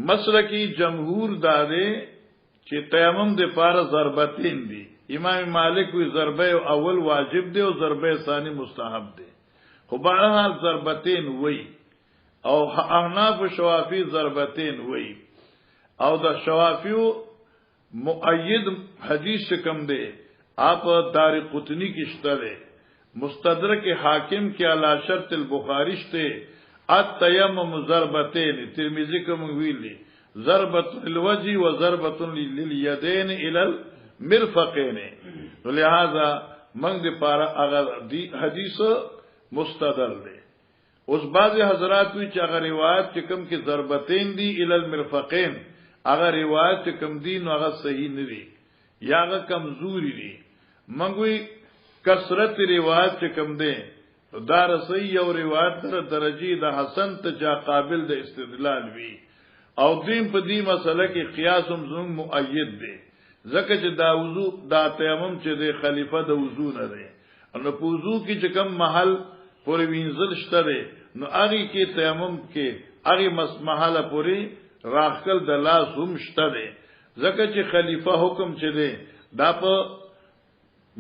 مسلکی جمهور داده چې تیمم د پاره ضربتین دي. امام مالک وی ضربه اول واجب دی او ضربه ثانی مستحب دی. خو بهرحال ضربتین وی او احناف شوافی ضربتین وی او د شوافیو مؤید حدیث کم دی آپ دار قطنی کی شته دی. مستدرک حاکم کی علی شرط البخاری شته التیمم ضربتین. ترمذی کوم ویلی ضربت الوجه و ضربت لليدين الى المرفقين. لہذا منگ دی پارا اگر حدیث مستدل دی. اس بعض حضرات وی چې اگر روایت چې کوم کې ضربتین دی الى المرفقين اگر روایت چې کوم دی نو هغه صحیح نه دی یا هغه کمزوری دی. منګوي کثرت روایت چې کوم دی دا رسي او روایت تر درجه د حسن ته جا قابل د استدلال وی او دین په دې مسله کې قیاس هم زموږ مؤید دی. ځکه چې دا وضو دا تیمم چې د خلیفہ د وضو نه دی نو په وضو کې چې کوم محل پورې وینځل شته دی نو هغه کې تیمم کې هغه محله پورې راخل د لاس هم شته دی. ځکه چې خلیفہ حکم چې دی دا په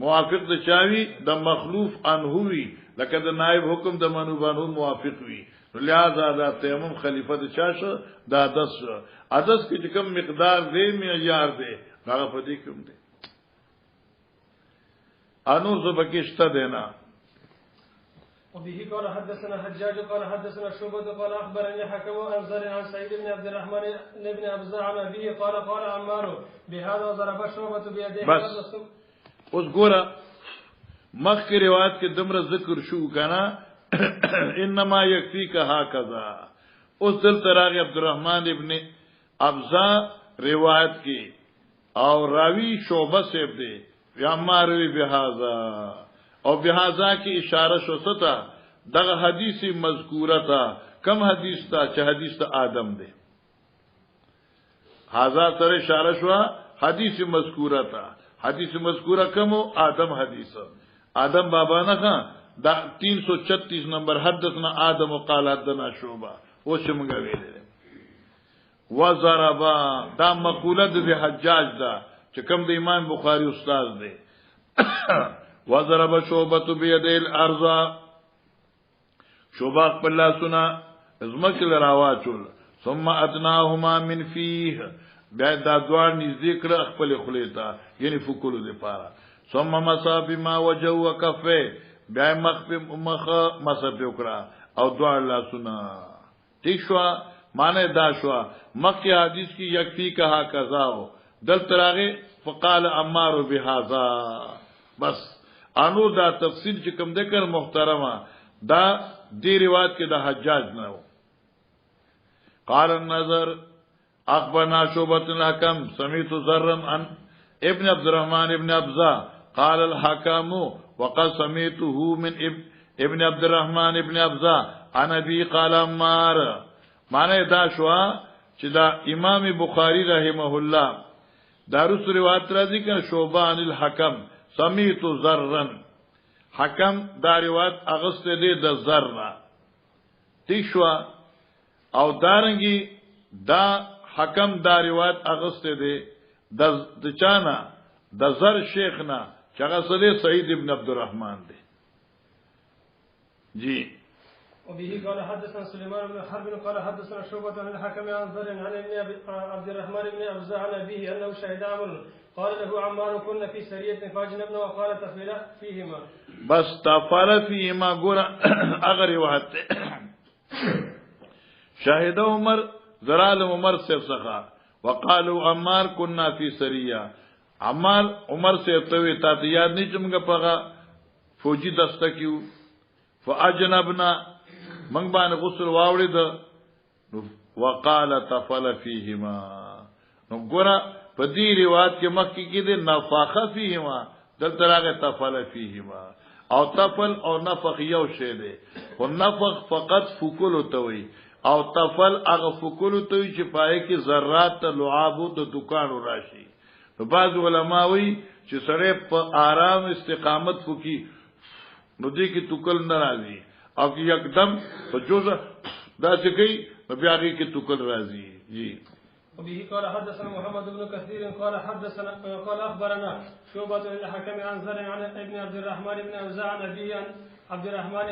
موافق د چاوي د مخلوف انهوی لکه د نائب حکم د منوبانو موافق وي. لہذا دا تیمم خلیفہ د چاشه دا عدس کې کوم مقدار دی معیار دی هغه په دې کوم دی انو زبکشته دینا. وبه قال حدثنا حجاج قال حدثنا شعبة قال اخبرني حكم عن زر عن سعيد بن عبد الرحمن بن ابزع عن ابيه قال عمار بهذا ضرب شعبة بيده. بس اوس ګوره مخکې روایت کې دمر ذکر شو کنه انما یکفیک هکذا. اوس دل تراغ عبدالرحمن ابن ابزا روایت کی او راوی شعبہ سیب دے یا ماروی بهذا او بهذا کی اشاره شو ستا دغه حدیث مذکوره تا کم حدیث تا چې حدیث تا آدم دے هاذا سره اشاره شو حدیث مذکوره تا. حدیث مذکوره کمو آدم حدیث آدم بابا نه خان دا 336 نمبر حدثنا آدم وقال حدثنا شعبہ او څنګه ویل وضربا دا مقوله د حجاج دا چې کوم د امام بخاری استاد دی. وضرب شعبة بيد الارض شعبہ په لاسونه زمکل راواچول ثم ادناهما من فيه بیا دا دوار نږدې کړ خپل خلیتا یعنی فکولو دی پارا ثم مصاب ما وجه وکفه بیا مخ مصاب وکړه او دوار لاسونه ٹھیک شو معنی دا شو. مکه حدیث کی یکفی کہا کذاو دل تراغه فقال عمار بهذا. بس انو دا تفصیل چې کوم ذکر محترمه دا دی روایت کې د حجاج نه. قال النظر اخبرنا شعبة الحكم سمعت زرا عن ابن عبد الرحمن ابن ابزا قال الحكم وقد سمعته من ابن عبد الرحمن ابن ابزا عن ابي قال عمار. معنی دا شوا چې دا امام بخاری رحمه الله دارس روایت راځي کنه شعبہ عن الحكم سمعت زرا حکم دا روایت اغسطه دی د زرنا ٹھیک شوا او دارنگی دا حکم دا روایت اغسطه دی د چانا د زر شیخنا چاگه صدی سعید ابن عبدالرحمن دی جی. وبه قال حدثنا سليمان بن حرب قال حدثنا شعبة عن الحكم عن زر عن ابن عبد الرحمن بن ابزع عن ابيه انه شهد عمرو قال له عمار كنا في سرية فاجنبنا وقال تفل فيهما. بس تفل فيهما ګور اگر وحت شاهد عمر زرال عمر سے سخا وقالوا عمار كنا في سرية. عمار عمر سے توي تا یاد نه چمګه پغه فوجي دسته کیو فاجنبنا من باندې غسل واوړي د وقال تفل فيهما. نو ګور په دې روایت کې مخکې کې د نفخه فيهما دلته راغی تفل فيهما او تفل او نفخ یو شی دی. او نفخ فقط فکل توي او تفل هغه فکل توي چې پای کې ذرات ته لعاب د دکان راشي. نو بعض علما وایي چې سره په آرام استقامت فکی نو دې کې توکل ناراضي او یکدم په جوزه دا چې کوي بیا هغه کې توکل راځي جی. وبه قال حدثنا محمد بن كثير قال اخبرنا شعبة الحكم عن زرع عن ابن عبد الرحمن بن اوزاع عن ابيه عن عبد الرحمن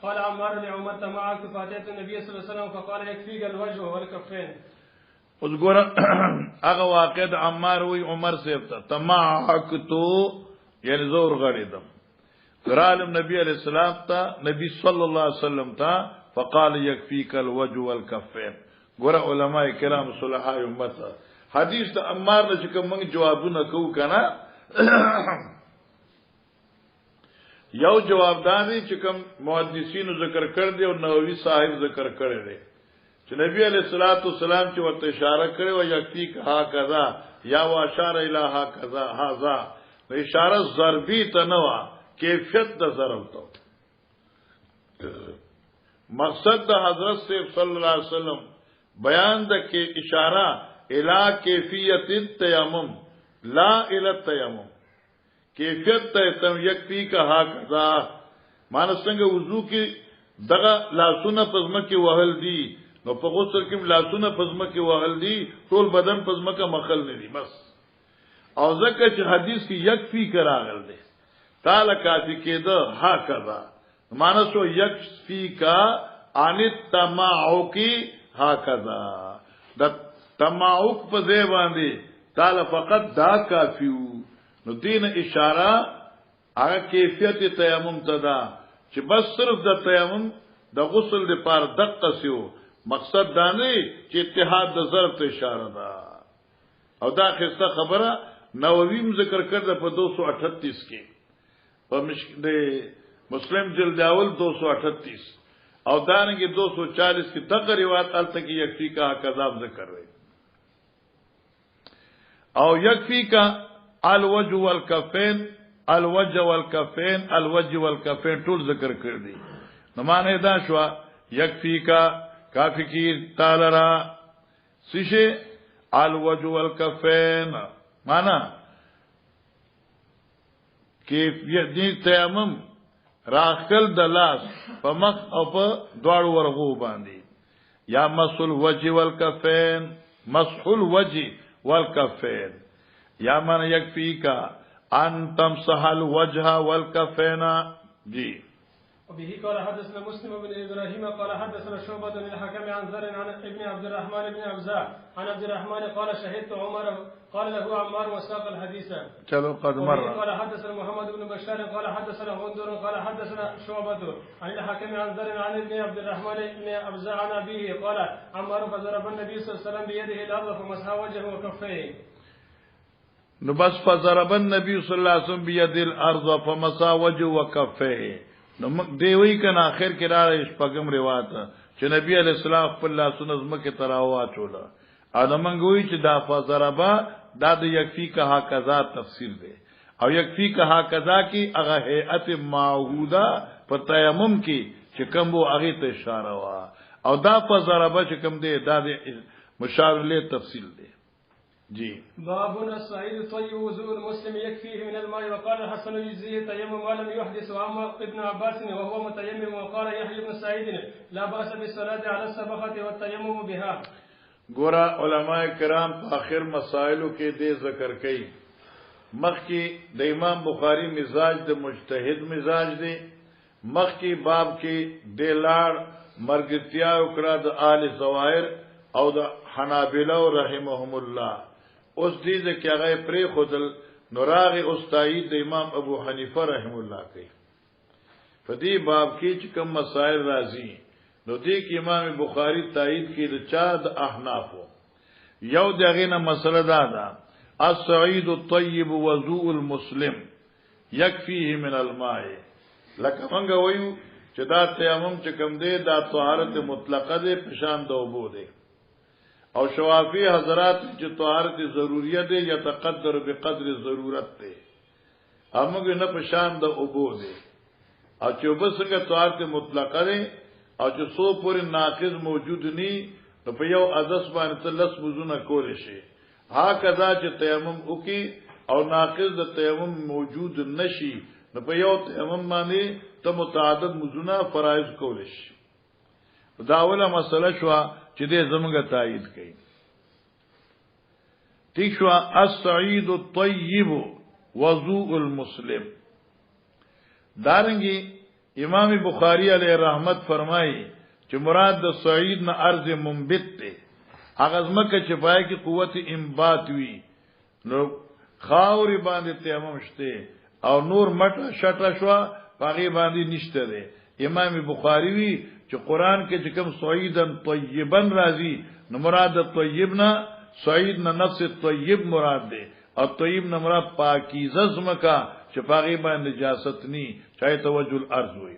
قال عمار لعمر تمعك فاتيت النبي صلى الله عليه وسلم فقال يكفيك الوجه والكفين. اوس ګوره هغه واقع د عمار وی عمر صاحب ته تمعک تو یعنی زور غړیدم قرالم نبی علیہ السلام ته نبی صلی الله علیه وسلم ته فقال يكفيك الوجه والكفين. ګوره علماء کرام صلحاء امت حدیث ته عمار نه چې کوم جوابونه کوو کنه یو جواب دادی چې کوم محدثینو ذکر کړ دی او نووي صاحب ذکر کړی دی چې نبی علیہ الصلوۃ والسلام چې ورته اشاره کړې و یکتی ها کذا یا وا اشاره الها کذا هاذا اشاره ضربی ته نه وا کیفیت د ضرب ته مقصد د حضرت صلی الله علیه وسلم بیان د کې اشاره الی کیفیت التیمم لا الی التیمم کیفیت ته یکتی کا ها کذا مانه څنګه وضو کې دغه لاسونه پزما کې وهل دي نو په غسل کې لاسونه پزما کې وهل دي ټول بدن پزما کا مخل نه دي بس او ځکه چې حدیث کې یکفی کراغل دي تعالی کافی کېده ها کذا مانه سو یکفی کا ان التماعک ها کذا د تماعک په ځای باندې تعالی فقط دا کافیو نو دین اشاره هغه کیفیت تیمم تدا چې بس صرف د تیمم د غسل لپاره دقه سیو مقصد دا نه چې اتحاد د ضرب ته اشاره ده او دا خسته خبره نووي ذکر کړل په 238 کې په مسلم جلد اول 238 او دانګي 240 کې تقریبا الته کې یکفی کا کذاب ذکر وي او یکفی کا الوجه والکفین الوجه والکفین الوجه والکفین ټول ذکر کړ دي نو معنی دا شو یکفی کا کافی کی تعالی سشه الوجه والکفین معنا کیفیت دې تیمم راخل د لاس په مخ او په دواړو ورغو باندې یا مسل وجه والکفین مسح الوجه والکفین یا من یکفیکا ان تمسح الوجه والکفین جی. وبه قال حدثنا مسلم بن ابراهيم قال حدثنا شعبة بن الحكم عن زر عن ابن عبد الرحمن بن ابزاع عن عبد الرحمن قال شهدت عمر قال له عمار وساق الحديث. چلو قد مر. قال حدثنا محمد بن بشار قال حدثنا غندر قال حدثنا شعبة عن الحكم عن زر عن ابن عبد الرحمن بن ابزاع عن ابيه قال عمار فضرب النبي صلى الله عليه وسلم بيده الارض فمسح وجهه وكفيه. نو بس فضرب النبي صلى الله عليه وسلم بيد الارض فمسح وجهه وكفيه. نو دیوی کنا اخر کې راځي شپږم روایت چې نبی علیہ السلام خپل لاسونه زمکه تراوا چولا ا منګوي چې دا فضربا دا د یکفی کها قضا تفسیر دی او یکفی کها قضا کی هغه هيئت معهوده په تیمم کې چې کوم وو هغه ته اشاره وا او دا فضربا چې کوم دی دا د مشار له تفصیل دی جی. باب الصعيد طيب وضوء المسلم يكفيه من الماء وقال الحسن يجزيه تيمم ولم يحدث وعمر ابن عباس وهو متيمم وقال يحيى بن سعيد لا باس بالصلاه على السبخه والتيمم بها. ګورا علماء کرام په اخر مسائلو کې دې ذکر کړي مخکې د امام بخاری مزاج د مجتهد مزاج دی مخکې باب کې د لار مرګتیا او کړه د آل زوایر او د حنابلہ رحمهم الله اوس دې چې هغه پرې خودل نوراغ استایید د امام ابو حنیفه رحم الله کوي په دې باب کې چې کوم مسائل راځي نو دې کې امام بخاری تایید کې د چا د احناف یو دغه نه مسله ده الصعيد الطيب وضوء المسلم يكفيه من الماء لکه څنګه وایو چې دا تیمم چې کوم دی دا طهارت مطلقه ده پشان د اوبو ده او شوافی حضرات چې طهارت ضروریت دی یتقدر بقدر ضرورت دی امغه نه پشان د اوبو دی او چې وبسنګ طهارت مطلقه دی او چې سو پورې ناقض موجود ني نو په یو عدس باندې تلس وزونه کول شي ها کذا چې تیمم وکي او ناقض د تیمم موجود نشي نو په یو تیمم باندې ته متعدد وزونه فرایض کول شي دا اوله مسله شو چې دې زمونږه تایید کړي. ٹھیک شو. السعید الطیب وضوء المسلم. دارنګي امام بخاری علیہ رحمت فرمایي چې مراد د سعید نه ارض منبت ته هغه ځمکه چې پای کې قوت انبات وي نو خاوري باندې تیمم شته او نور مټه شټه شو پاغي باندې نشته ده. امام بخاری وی چې قران کې چې کوم سعیدن طیبن راځي نو مراد طیب نه سعید نه نفس طیب مراد ده او طیب نه مراد پاکیزه زمکا چې پاغي باندې نجاست ني چاہے توجه الارض وي.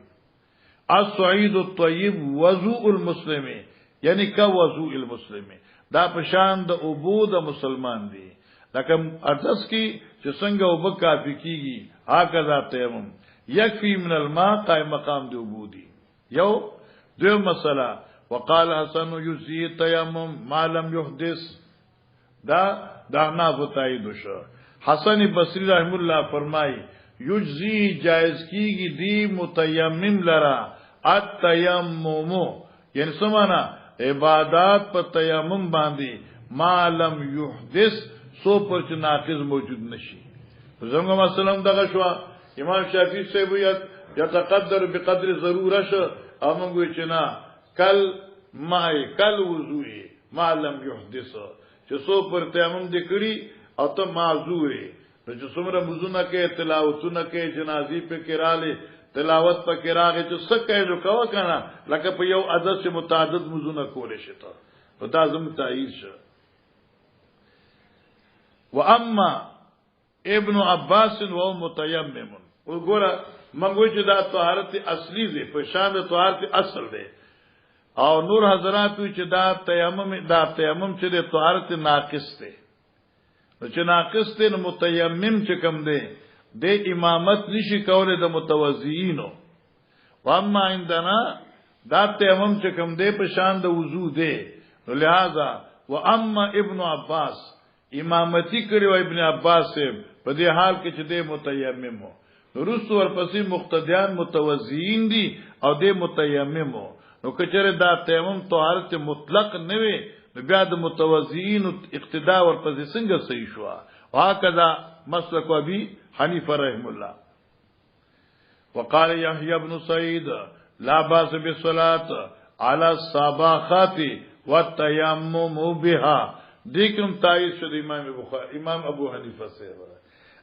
السعید الطیب وضوء المسلم یعنی کا وضوء المسلم دا پشان د عبود مسلمان دی لکه ارتس کی چې څنګه وب کافی کیږي هکذا تیمم یکفی من الماء قائم مقام دی عبودی. یو دو مسئلہ وقال حسن یجزی تیمم ما لم يحدث دا نه بتایید شو. حسن بصری رحم الله فرمای یجزی جائز کیږي دی متیمم لرا التیمم یعنی سمانا عبادات پر تیمم باندې ما لم يحدث سو پر چې ناقض موجود نشي. زموږ مثلا دغه شو امام شافعی صاحب یتقدر بقدر ضروره شو او موږ چې نه کل مای کل وضوء ما لم يحدث چې سو پر تیمم دې کړی او ته معذورې نو چې څومره مزونه کې تلاوتونه کې جنازي په کراله تلاوت په کراغه چې څه کوي نو کوا کنه لکه په یو عدد سے متعدد مزونه کولې شته په تاسو متعید شه. واما ابن عباس و متيمم وګوره منګو چې دا طهارت اصلي دی په شان د طهارت اصل دی او نور حضرات چې دا تیمم چې د طهارت ناقص دی چې ناقص دی نو متیمم چې کم دی د امامت نشي کولای د متوضئینو. واما عندنا دا تیمم چې کم دی په شان د وضو دی نو لہذا واما ابن عباس امامتی کړي و ابن عباس په دې حال کې چې د متیمم نو رسو ورپسې مقتدیان متوضئین دي او د متیمم نو کچره دا تیمم طهارت مطلق نه وي بیا د متوضئین اقتدا ورپسې څنګه صحیح شو. وهكذا مسلک ابي حنیفه رحم الله. وقال يحيى بن سعيد لا باس بالصلاه على الصباحات والتيمم بها. دیکھم تایید شد امام بخاری امام ابو حنیفه سے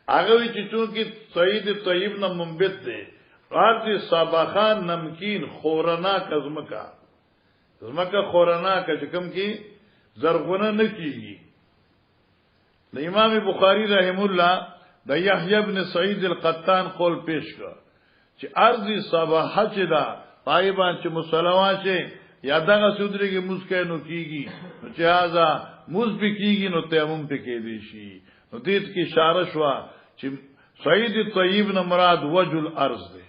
هغه چې چونکی سعید طیب نه منبت دی ارض صباحان نمکین خورنا کزمکا زمکا خورنا کا چکم کی زرغونه نکیږي. د امام بخاری رحم الله د یحیی بن سعید القطان قول پیش کړ چې ارض صباحه چې دا پایبان چې مصلوا چې یا دغه سودري کې مسکینو کیږي نو چې هاذا موز به کیږي نو تیمم ته کې دی شي. نو دې کې اشاره شو چې سعید طیب نه مراد وجه الارض دی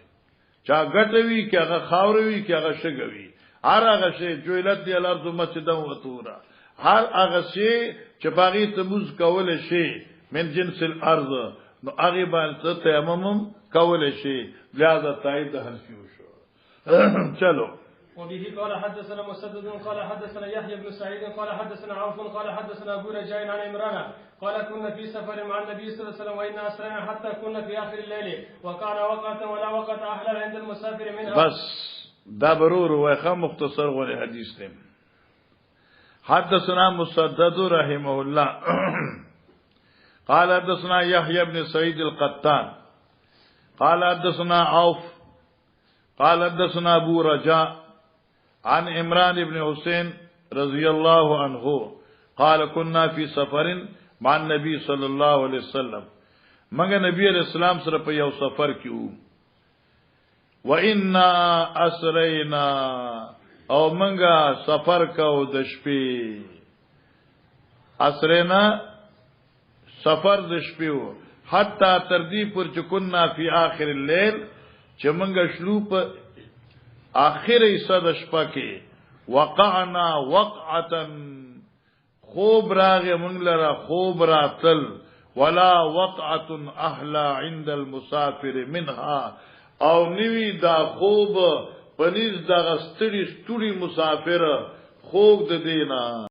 چا غټوي کې هغه خاوروي کې هغه شګوي هر هغه شی جوړلت دی الارض مسجد او طورا هر هغه شی چې باغی تموز کول شي من جنس الارض نو هغه باندې تیمم کول شي لہذا تایید حنفی شو. چلو. وبه قال حدثنا مسدد قال حدثنا يحيى بن سعيد قال حدثنا عوف قال حدثنا ابو رجاء عن عمران قال كنا في سفر مع النبي صلى الله عليه وسلم وإنا أسرنا حتى كنا في آخر الليل وكان وقتا ولا وقت أحلى عند المسافر منها. بس دا برور وخا مختصر غني حدیث دیم. حدثنا مسدد رحمه الله قال حدثنا يحيى بن سعيد القطان قال حدثنا عوف قال حدثنا ابو رجاء عن عمران بن حسين رضي الله عنه قال كنا في سفر مع النبي صلى الله عليه وسلم مگر نبی علیہ السلام سره په یو سفر کې وو وإنا أسرينا او منگا سفر کو د شپې اسرینا سفر د شپې حتا تر دې پر چې كنا فی آخر الليل چې منگا شلو په آخر حصہ د شپه کې وقعنا وقعتا خوب راغ منگ لرا خوب راتل ولا وقعت احلا عند المسافر منها او نوی دا خوب پنیز دا غستری ستوری مسافر خوب د دینا